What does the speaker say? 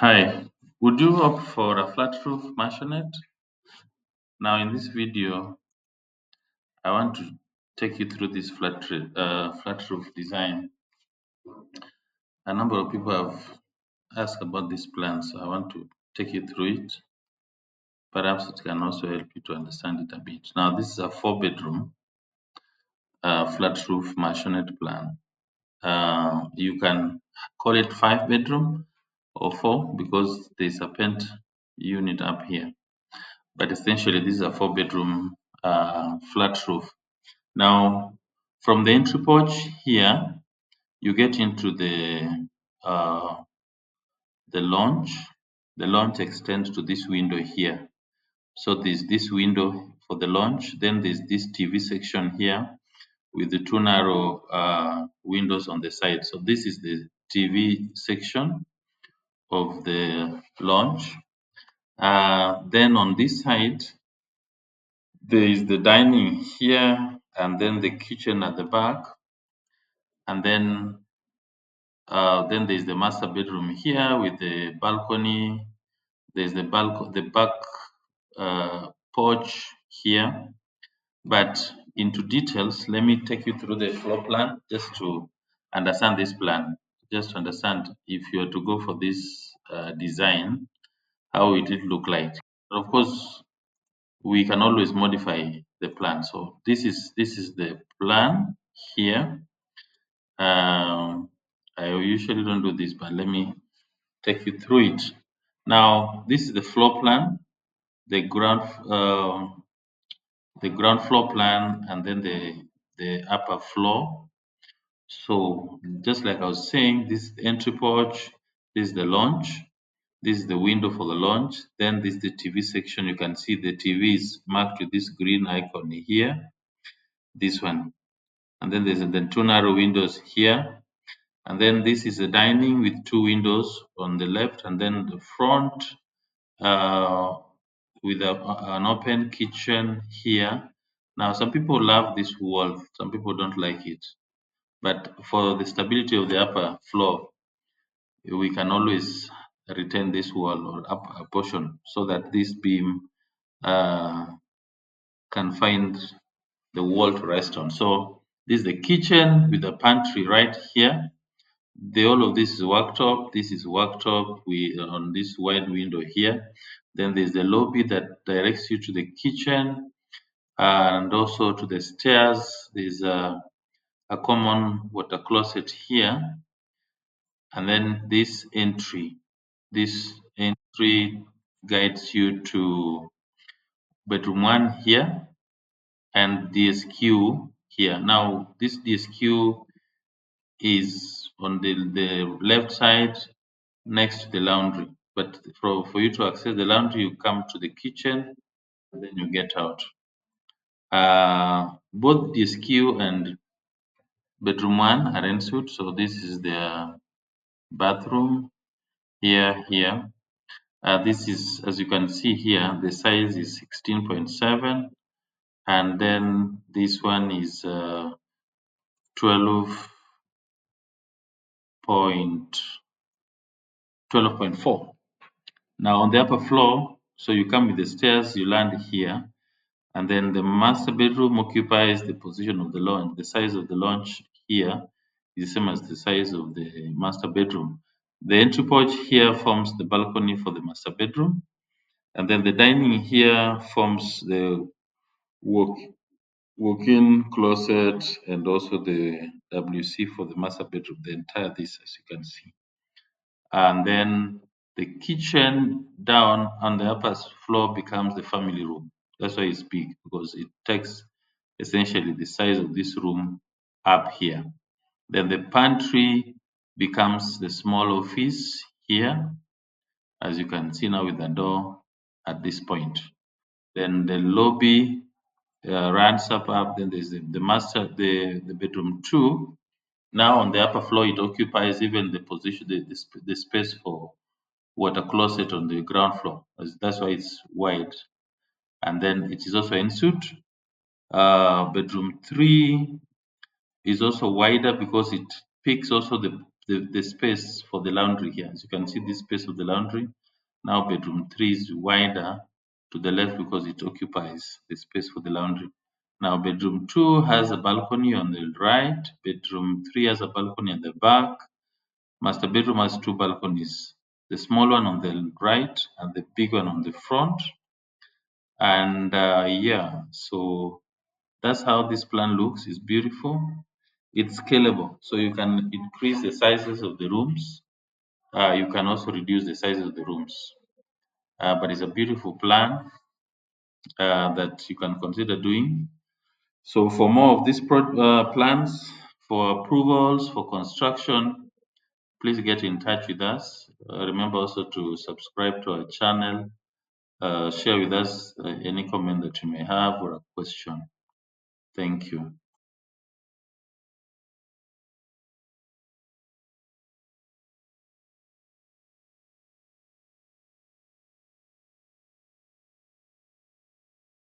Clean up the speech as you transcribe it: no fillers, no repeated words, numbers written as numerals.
Hi, would you opt for a flat roof maisonette? Now in this video, I want to take you through this flat roof design. A number of people have asked about this plan, so I want to take you through it. Perhaps it can also help you to understand it a bit. Now this is a 4 bedroom flat roof maisonette plan. You can call it 5 bedroom or 4 because there's a pent unit up here. But essentially this is a 4 bedroom flat roof. Now from the entry porch here, you get into uh, the lounge. The lounge extends to this window here. So there's this window for the lounge. Then there's this TV section here with the two narrow windows on the side. So this is the TV section of the lounge. Then on this side, there is the dining here, and then the kitchen at the back, and then there's the master bedroom here with the balcony. There's the back porch here. But into details, let me take you through the floor plan just to understand this plan. Just to understand if you are to go for this design, how it will look like. Of course, we can always modify the plan. So this is the plan here. I usually don't do this, but let me take you through it. Now, this is the floor plan, the ground the ground floor plan, and then the upper floor. So just like I was saying, this is the entry porch, this is the lounge, this is the window for the lounge, then this is the TV section. You can see the TV is marked with this green icon here, this one. And then there's the two narrow windows here. And then this is the dining with two windows on the left, and then the front uh, with an open kitchen here. Now, some people love this wall, some people don't like it. But for the stability of the upper floor, we can always retain this wall or upper portion so that this beam uh, can find the wall to rest on. So this is the kitchen with the pantry right here. All of this is worktop. This is worktop. We on this wide window here. Then there's the lobby that directs you to the kitchen and also to the stairs. There's a common water closet here, and then this entry guides you to bedroom one here and DSQ here. Now this DSQ is on the left side next to the laundry. But for you to access the laundry, you come to the kitchen and then you get out. Both DSQ and bedroom one are en suite. So this is the bathroom here. This is, as you can see here, the size is 16.7, and then this one is 12.4. Now on the upper floor, so you come with the stairs, you land here, and then the master bedroom occupies the position of the lounge. The size of the lounge here is the same as the size of the master bedroom. The entry porch here forms the balcony for the master bedroom, and then the dining here forms the walk walk-in closet and also the WC for the master bedroom. The entire this, as you can see. And then the kitchen down on the upper floor becomes the family room. That's why it's big, because it takes essentially the size of this room up here. Then the pantry becomes the small office here, as you can see now with the door at this point. Then the lobby runs up. Then there's the bedroom two. Now on the upper floor, it occupies even the position, the space for water closet on the ground floor. That's why it's wide. And then it is also en suite. Bedroom three is also wider because it picks also the space for the laundry here. As you can see, this space of the laundry. Now bedroom 3 is wider to the left because it occupies the space for the laundry. Now bedroom 2 has a balcony on the right. Bedroom 3 has a balcony at the back. Master bedroom has two balconies, the small one on the right and the big one on the front. And yeah, so that's how this plan looks. It's beautiful. It's scalable, so you can increase the sizes of the rooms. You can also reduce the size of the rooms. But it's a beautiful plan that you can consider doing. So for more of these plans, for approvals, for construction, please get in touch with us. Remember also to subscribe to our channel, share with us any comment that you may have or a question. Thank you.